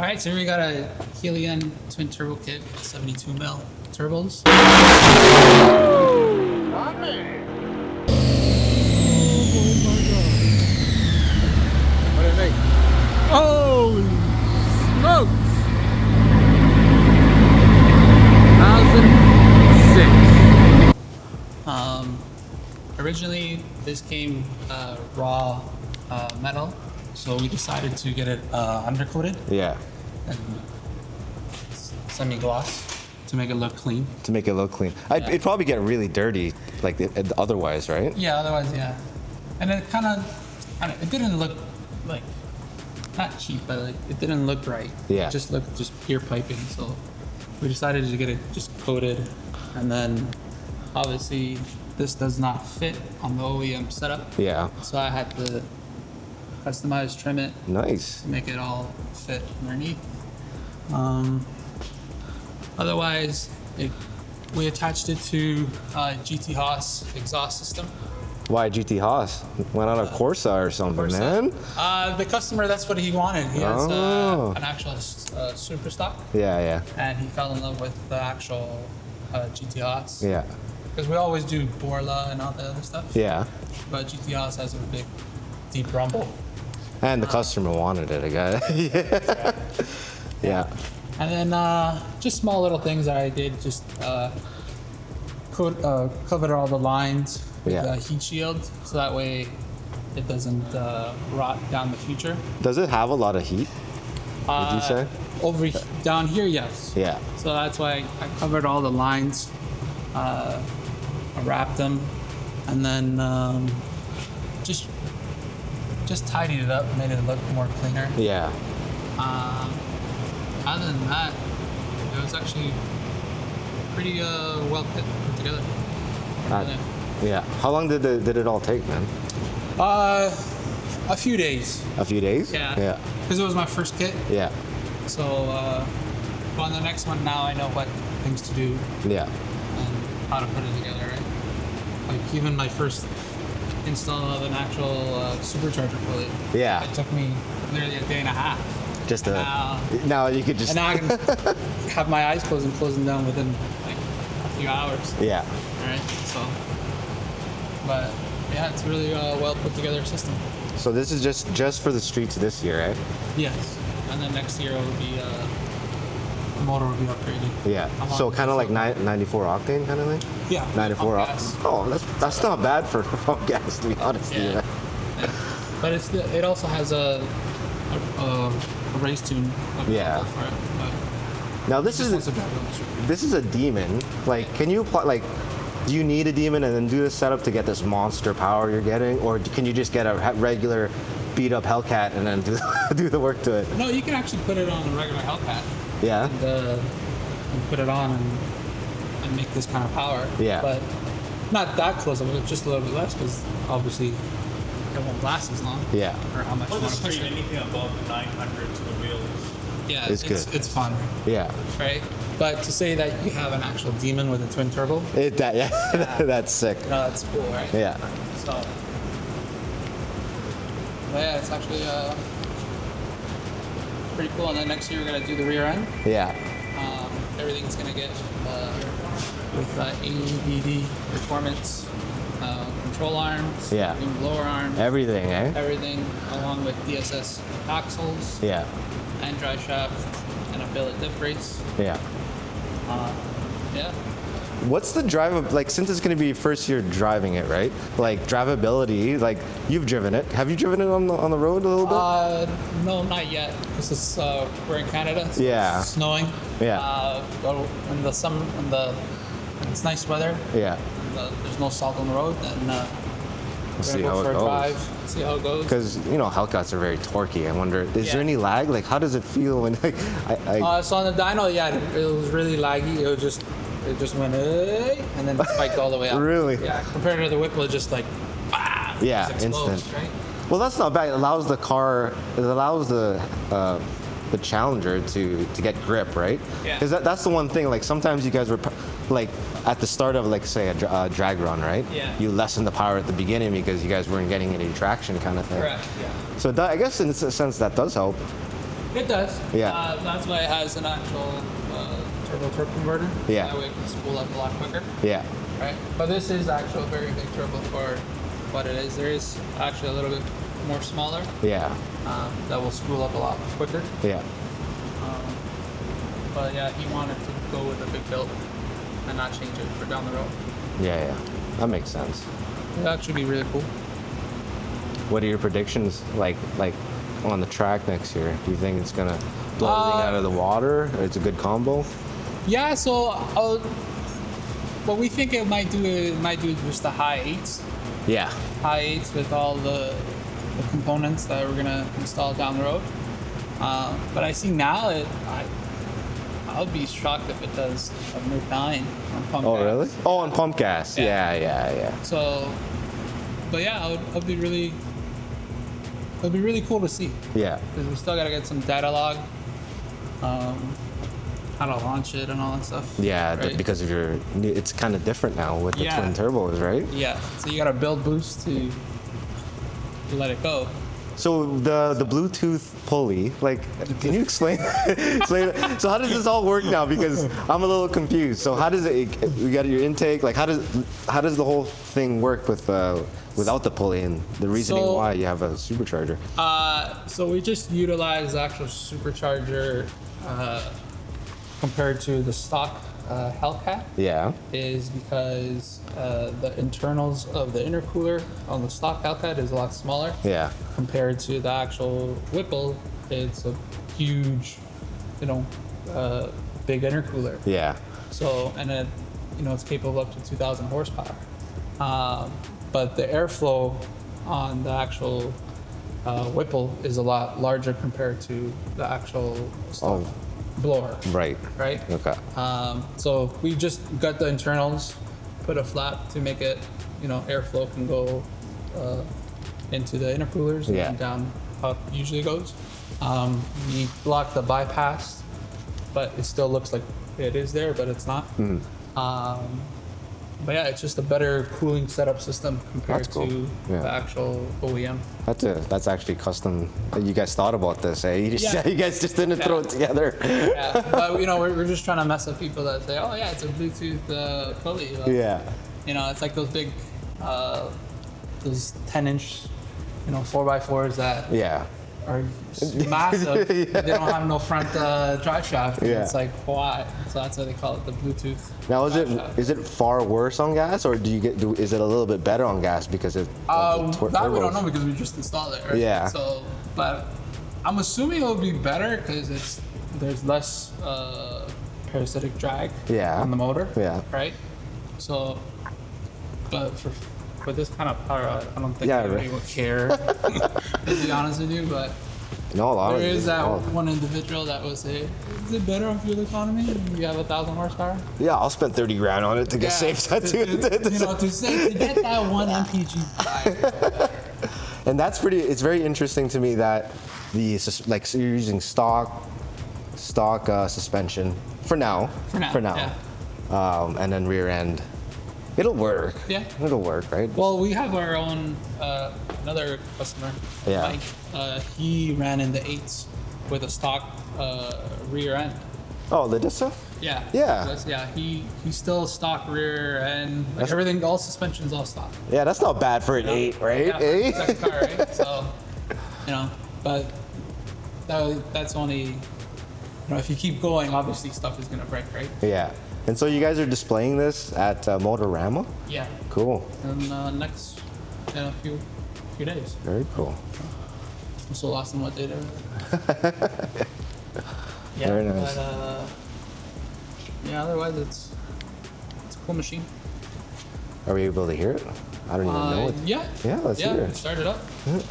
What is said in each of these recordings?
Alright, so we got a HELLION twin turbo kit, 72 mil turbos. What do you think? Holy smokes! 1006. Originally this came raw metal, so we decided to get it undercoated. Yeah. And semi-gloss to make it look clean. To make it look clean. Yeah. It'd probably get really dirty, like otherwise, right? Yeah, otherwise, yeah. And it it didn't look like, not cheap, but like it didn't look right. Yeah. It just looked just pure piping. So we decided to get it just coated, and then obviously this does not fit on the OEM setup. Yeah. So I had to customize, trim it, Nice. to make it all fit underneath. Otherwise, we attached it to GTHAUS exhaust system. Why GTHAUS? Went on a Corsa or something, man? The customer, that's what he wanted. He has an actual super stock. Yeah, yeah. And he fell in love with the actual GTHAUS. Yeah. Because we always do Borla and all the other stuff. Yeah. But GTHAUS has a big, deep rumble. And the customer wanted it, I guess. Yeah. Yeah. And then just small little things that I did, just covered all the lines with a heat shield, so that way it doesn't rot down the future. Does it have a lot of heat, would you say? Down here, yes. Yeah. So that's why I covered all the lines, I wrapped them, and then just tidied it up, made it look more cleaner. Yeah. Other than that, it was actually pretty well put together. Yeah. How long did it all take, man? A few days. A few days? Yeah. Yeah. Because it was my first kit. Yeah. So on the next one now I know what things to do. Yeah. And how to put it together, right? Like even my first install of an actual supercharger pulley. Yeah. It took me nearly a day and a half. Just now you could just. And now I can have my eyes closed and close them down within like a few hours. Yeah. Right. So, but yeah, it's really well put together system. So this is just for the streets this year, right? Yes. And then next year it'll be the motor will be upgraded. Yeah. So kind of like 94 octane kind of thing. Yeah. 94 gas. Oh, that's not bad for pump gas, to be honest. Yeah. Yeah. But it also has a race tune. Yeah. For it, but Now this is a demon. Like, can you like? Do you need a demon and then do the setup to get this monster power you're getting, or can you just get a regular beat up Hellcat and then do the work to it? No, you can actually put it on a regular Hellcat. Yeah. And put it on and make this kind of power. Yeah. But not that close, just a little bit less, because obviously it won't last as long. Yeah. Or how much you want to push it. Anything above 900 to the wheels. Yeah, It's good. It's fun. Yeah. Right? But to say that you have an actual demon with a twin turbo, That's sick. no, that's cool, right? Yeah. So, but yeah, it's actually pretty cool. And then next year we're gonna do the rear end. Yeah. Everything's gonna get with AEBD performance, control arms, Yeah. new blower arms, Everything, eh? everything, along with DSS axles Yeah. and drive shaft and a billet diff brace. Yeah. Yeah. What's the like, since it's going to be first year driving it, right? Like drivability, like you've driven it. Have you driven it on the road a little bit? No, not yet. This is we're in Canada. So Yeah. It's snowing. Yeah. In the summer, when it's nice weather. Yeah. There's no salt on the road, then we're See gonna how go for it a goes. drive, see how it goes. Because Hellcats are very torquey. I wonder, is there any lag? Like, how does it feel when like So on the dyno, yeah, it was really laggy. It just went hey, and then spiked all the way up. Really? Yeah. Compared to the WHIPPLE, just like Yeah, just explodes, instant. right? Well, that's not bad. It allows the Challenger to get grip, right? Yeah. Because that's the one thing. Like sometimes you guys were like at the start of like say a drag run, right? Yeah. You lessen the power at the beginning because you guys weren't getting any traction, kind of thing. Correct. Yeah. So I guess in a sense that does help. It does. Yeah. That's why it has an actual turbo converter. Yeah. That way it can spool up a lot quicker. Yeah. Right. But this is actually a very big turbo for what it is. There is actually a little bit more smaller. Yeah. That will spool up a lot quicker. Yeah. But yeah, he wanted to go with a big build and not change it for down the road. Yeah. Yeah. That makes sense. It'd actually be really cool. What are your predictions like on the track next year? Do you think it's gonna blow everything out of the water? Or it's a good combo? Yeah. So what we think it might do just the high eights. Yeah. High eights with all the components that we're gonna install down the road. But I see now I'll be shocked if it does a mid 9 on pump Oh gas. really? Oh, on pump gas. Yeah. Yeah. So, but yeah, it'll be really cool to see. Yeah. Because we still gotta get some data log, how to launch it and all that stuff. Yeah, right? because of it's kind of different now with the Yeah. twin turbos, right? Yeah, so you gotta build boost to let it go. So the Bluetooth pulley, like, can you explain? So how does this all work now? Because I'm a little confused. So how does it? You got your intake. Like, how does the whole thing work with without the pulley and the reasoning why you have a supercharger? So we just utilize the actual supercharger compared to the stock Hellcat. Yeah. Is because the internals of the intercooler on the stock Hellcat is a lot smaller. Yeah. Compared to the actual WHIPPLE, it's a huge, big intercooler. Yeah. So, and then, it's capable of up to 2,000 horsepower. But the airflow on the actual WHIPPLE is a lot larger compared to the actual stock blower. Right. Right? Okay. So we just got the internals, put a flap to make it, airflow can go into the intercoolers and then down how it usually goes. We block the bypass, but it still looks like it is there, but it's not. But yeah, it's just a better cooling setup system compared That's cool. to the actual OEM. That's actually custom. You guys thought about this, eh? You Yeah. guys just didn't throw it together. Yeah, but we're just trying to mess with people that say, oh yeah, it's a Bluetooth pulley. Like, Yeah. It's like those big, those 10-inch, 4x4s that are massive. They don't have no front drive shaft. And it's like, why? So that's why they call it the Bluetooth. Now, drive is it far worse on gas, or is it a little bit better on gas because of shaft. That we don't know because we just installed it, right? Yeah. So, but I'm assuming it'll be better because there's less parasitic drag on the motor. Yeah. Right. So, but for this kind of power, I don't think anybody would care. To be honest with you, but there is that one individual that would say, "Is it better on fuel economy if you have 1,000 horsepower?" Yeah, I'll spend 30 grand on it to get safe to get that one MPG drive. And that's it's very interesting to me that so you're using stock suspension for now. Yeah. And then rear end. It'll work. Yeah. It'll work, right? Well, we have our own, another customer, Mike. He ran in the 8s with a stock rear end. Oh, the Dissa? Yeah. Yeah. Yeah, he still stock rear end. Like everything, all suspension's all stock. Yeah, that's not bad for an 8, right? Yeah, second car, right? So, but that's only, if you keep going, obviously stuff is gonna break, right? Yeah. And so you guys are displaying this at Motorama? Yeah. Cool. And next few days. Very cool. I'm so lost in what day they're. Yeah. Very nice. But, otherwise it's a cool machine. Are we able to hear it? I don't even know it. Yeah. Yeah, let's hear it. Start it up. Yeah.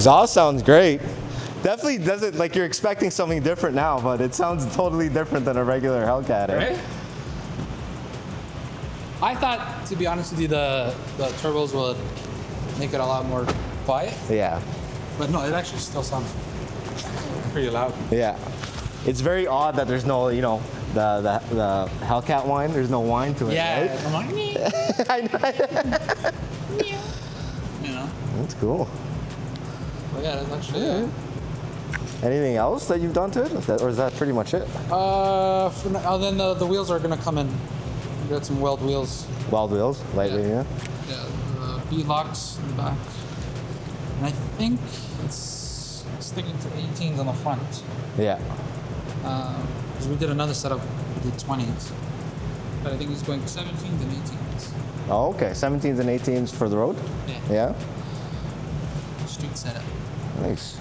Exhaust sounds great. Definitely doesn't, like you're expecting something different now, but it sounds totally different than a regular Hellcat. Right? I thought, to be honest with you, the turbos would make it a lot more quiet. Yeah. But no, it actually still sounds pretty loud. Yeah. It's very odd that there's no, you know, the Hellcat whine. There's no whine to it. Yeah. Right? I'm like, I know. you know. That's cool. But yeah, that's actually. Anything else that you've done to it, or is that pretty much it? Then the wheels are gonna come in. We got some weld wheels. Weld wheels, lightweight, yeah. Yeah, beadlocks in the back. And I think it's sticking to 18s on the front. Yeah. Because we did another setup, we did 20s. But I think it's going 17s and 18s. Oh, okay. 17s and 18s for the road? Yeah. Yeah. Street setup. Nice.